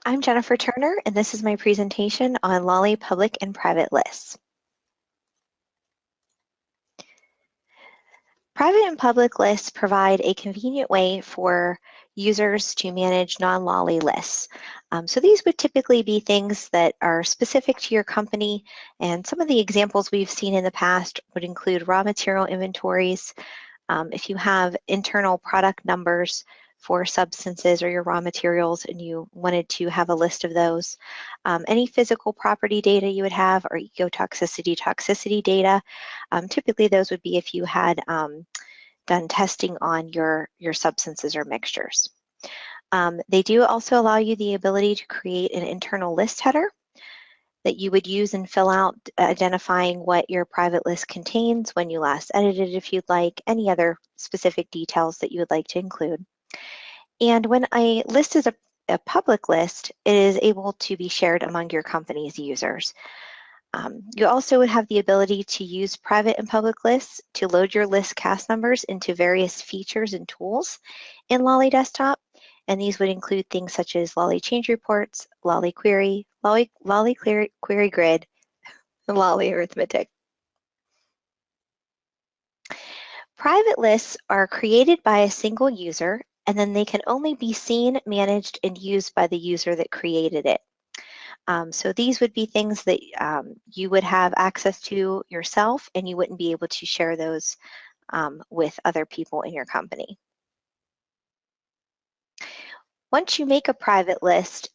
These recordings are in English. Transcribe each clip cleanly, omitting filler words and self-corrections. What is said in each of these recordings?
I'm Jennifer Turner, and this is my presentation on LOLI public and private lists. Private and public lists provide a convenient way for users to manage non-LOLI lists. So these would typically be things that are specific to your company, and some of the examples we've seen in the past would include raw material inventories. If you have internal product numbers for substances or your raw materials and you wanted to have a list of those, any physical property data you would have or toxicity data, typically those would be if you had done testing on your substances or mixtures. They do also allow you the ability to create an internal list header that you would use and fill out, identifying what your private list contains, when you last edited if you'd like, any other specific details that you would like to include. And when a list is a public list, it is able to be shared among your company's users. You also would have the ability to use private and public lists to load your list cast numbers into various features and tools in LOLI Desktop. And these would include things such as LOLI Change Reports, LOLI Query, LOLI Query Grid, and LOLI Arithmetic. Private lists are created by a single user, and then they can only be seen, managed, and used by the user that created it. So these would be things that you would have access to yourself, and you wouldn't be able to share those with other people in your company. Once you make a private list,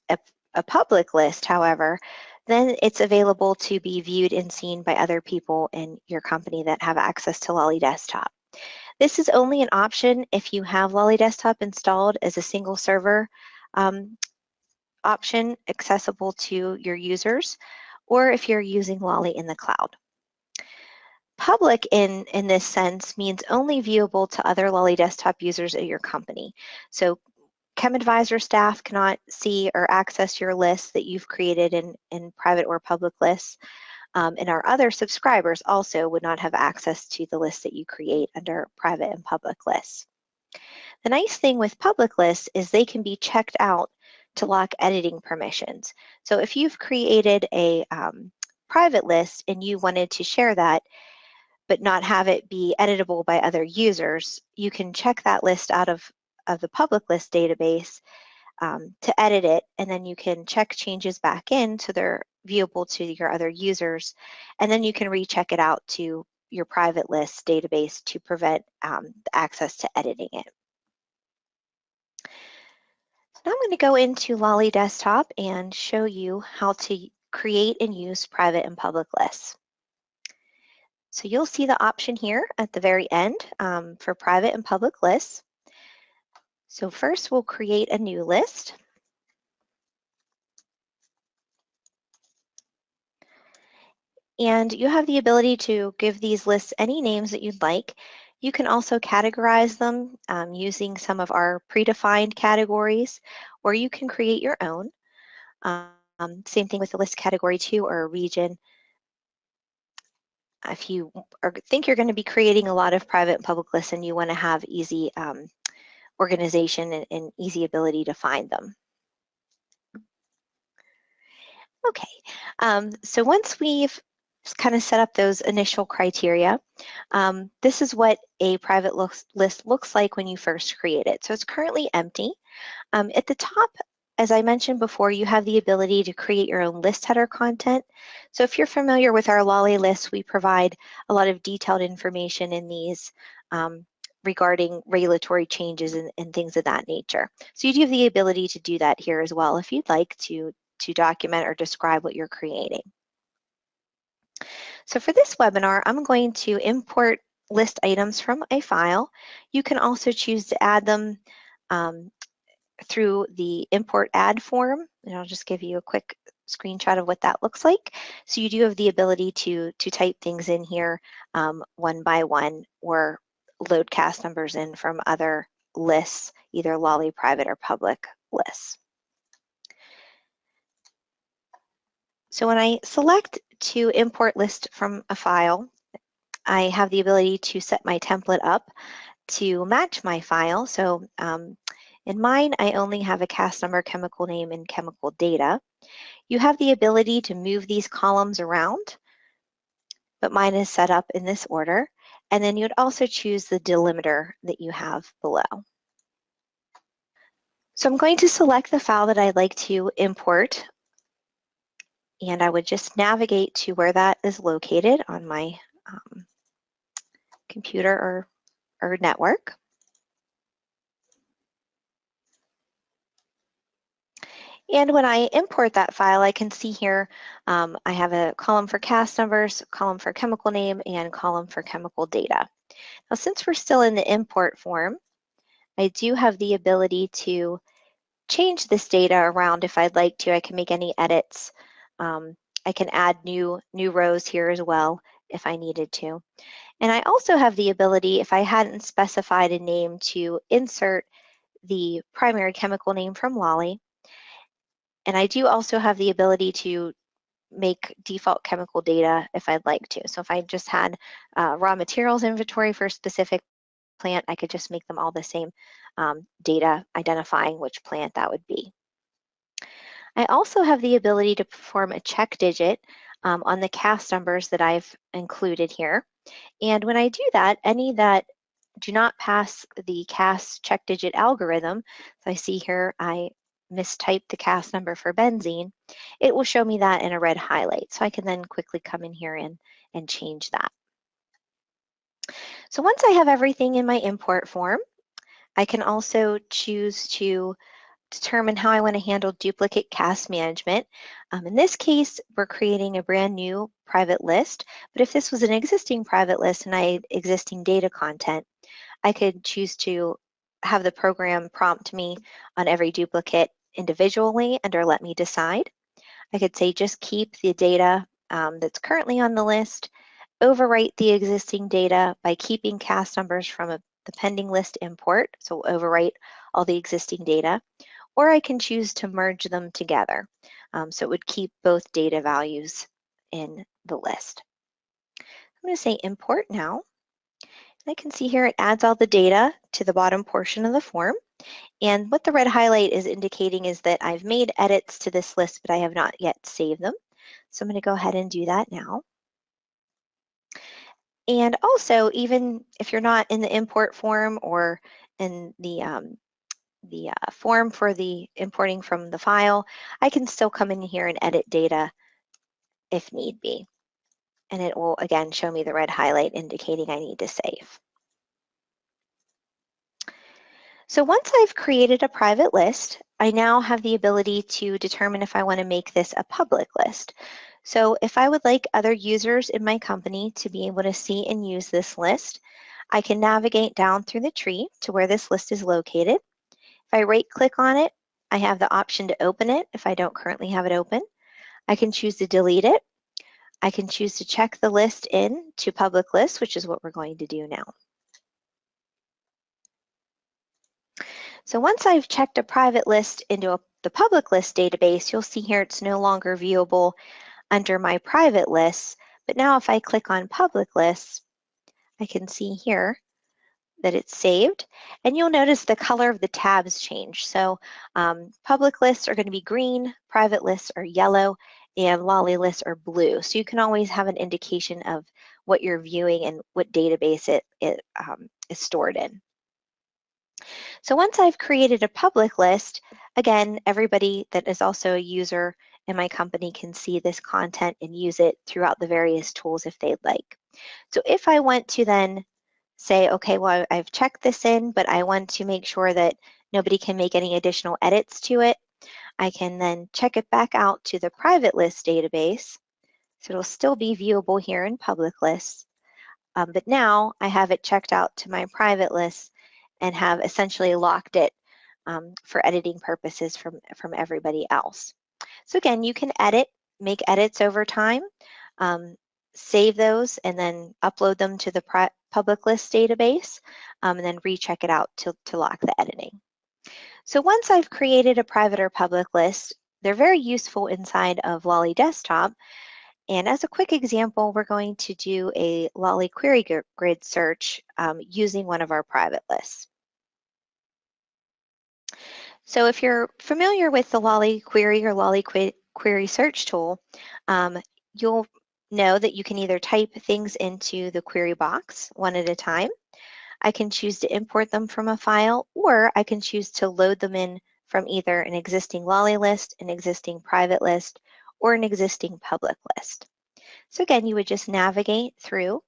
a public list, however, then it's available to be viewed and seen by other people in your company that have access to LOLI Desktop. This is only an option if you have LOLI Desktop installed as a single server option accessible to your users, or if you're using LOLI in the cloud. Public in this sense means only viewable to other LOLI Desktop users at your company. So ChemADVISOR staff cannot see or access your lists that you've created in private or public lists. And our other subscribers also would not have access to the lists that you create under private and public lists. The nice thing with public lists is they can be checked out to lock editing permissions. So if you've created a private list and you wanted to share that, but not have it be editable by other users, you can check that list out of the public list database to edit it, and then you can check changes back in so they're viewable to your other users, and then you can recheck it out to your private list database to prevent the access to editing it. So now I'm going to go into LOLI Desktop and show you how to create and use private and public lists. So you'll see the option here at the very end for private and public lists. So first we'll create a new list. And you have the ability to give these lists any names that you'd like. You can also categorize them using some of our predefined categories, or you can create your own. Same thing with the list category 2 or a region. If you think you're going to be creating a lot of private and public lists and you want to have easy organization and easy ability to find them. Okay, so once we've kind of set up those initial criteria, this is what a private list looks like when you first create it. So it's currently empty. At the top, as I mentioned before, you have the ability to create your own list header content. So if you're familiar with our LOLI lists, we provide a lot of detailed information in these regarding regulatory changes and things of that nature. So you do have the ability to do that here as well if you'd like to document or describe what you're creating. So for this webinar, I'm going to import list items from a file. You can also choose to add them through the import add form, and I'll just give you a quick screenshot of what that looks like. So you do have the ability to type things in here one by one, or load cast numbers in from other lists, either LOLI private or public lists. So when I select to import list from a file, I have the ability to set my template up to match my file. So In mine, I only have a cast number, chemical name, and chemical data. You have the ability to move these columns around, but mine is set up in this order. And then you'd also choose the delimiter that you have below. So I'm going to select the file that I'd like to import, and I would just navigate to where that is located on my computer or network. And when I import that file, I can see here I have a column for cast numbers, column for chemical name, and column for chemical data. Now, since we're still in the import form, I do have the ability to change this data around if I'd like to. I can make any edits. I can add new rows here as well if I needed to. And I also have the ability, if I hadn't specified a name, to insert the primary chemical name from LOLI. And I do also have the ability to make default chemical data if I'd like to. So if I just had raw materials inventory for a specific plant, I could just make them all the same data identifying which plant that would be. I also have the ability to perform a check digit on the cast numbers that I've included here. And when I do that, any that do not pass the cast check digit algorithm, so I see here I mistyped the cast number for benzene, it will show me that in a red highlight. So I can then quickly come in here and change that. So once I have everything in my import form, I can also choose to determine how I want to handle duplicate cast management. In this case, we're creating a brand new private list, but if this was an existing private list and I had existing data content, I could choose to have the program prompt me on every duplicate individually or let me decide. I could say just keep the data that's currently on the list, overwrite the existing data by keeping cast numbers from the pending list import, so overwrite all the existing data, or I can choose to merge them together. So it would keep both data values in the list. I'm going to say import now. I can see here it adds all the data to the bottom portion of the form. And what the red highlight is indicating is that I've made edits to this list, but I have not yet saved them. So I'm going to go ahead and do that now. And also, even if you're not in the import form or in the form for the importing from the file, I can still come in here and edit data if need be. And it will, again, show me the red highlight indicating I need to save. So once I've created a private list, I now have the ability to determine if I want to make this a public list. So if I would like other users in my company to be able to see and use this list, I can navigate down through the tree to where this list is located. If I right-click on it, I have the option to open it if I don't currently have it open. I can choose to delete it. I can choose to check the list in to public list, which is what we're going to do now. So once I've checked a private list into the public list database, you'll see here it's no longer viewable under my private lists. But now if I click on public lists, I can see here that it's saved. And you'll notice the color of the tabs change. So public lists are going to be green, private lists are yellow, and LOLI lists are blue. So you can always have an indication of what you're viewing and what database it is stored in. So once I've created a public list, again, everybody that is also a user in my company can see this content and use it throughout the various tools if they'd like. So if I want to then say, okay, well, I've checked this in, but I want to make sure that nobody can make any additional edits to it, I can then check it back out to the private list database. So it'll still be viewable here in public lists. But now I have it checked out to my private list and have essentially locked it for editing purposes from everybody else. So again, you can make edits over time, save those, and then upload them to the public list database, and then recheck it out to lock the editing. So once I've created a private or public list, they're very useful inside of LOLI Desktop. And as a quick example, we're going to do a LOLI query grid search using one of our private lists. So if you're familiar with the LOLI query or LOLI query search tool, you'll know that you can either type things into the query box one at a time. I can choose to import them from a file, or I can choose to load them in from either an existing LOLI list, an existing private list, or an existing public list. So again, you would just navigate through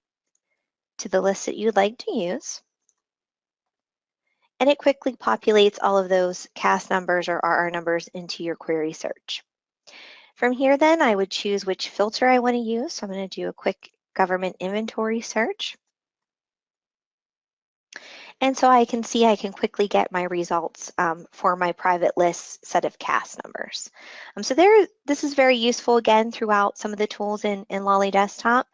to the list that you'd like to use, and it quickly populates all of those CAS numbers or RR numbers into your query search. From here then, I would choose which filter I want to use. So I'm going to do a quick government inventory search. And so I can see I can quickly get my results for my private list set of CAS numbers. So this is very useful again throughout some of the tools in LOLI Desktop.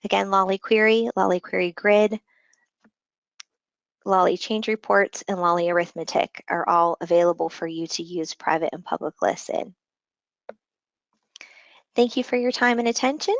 Again, LOLI Query Grid, LOLI Change Reports, and LOLI Arithmetic are all available for you to use private and public lists in. Thank you for your time and attention.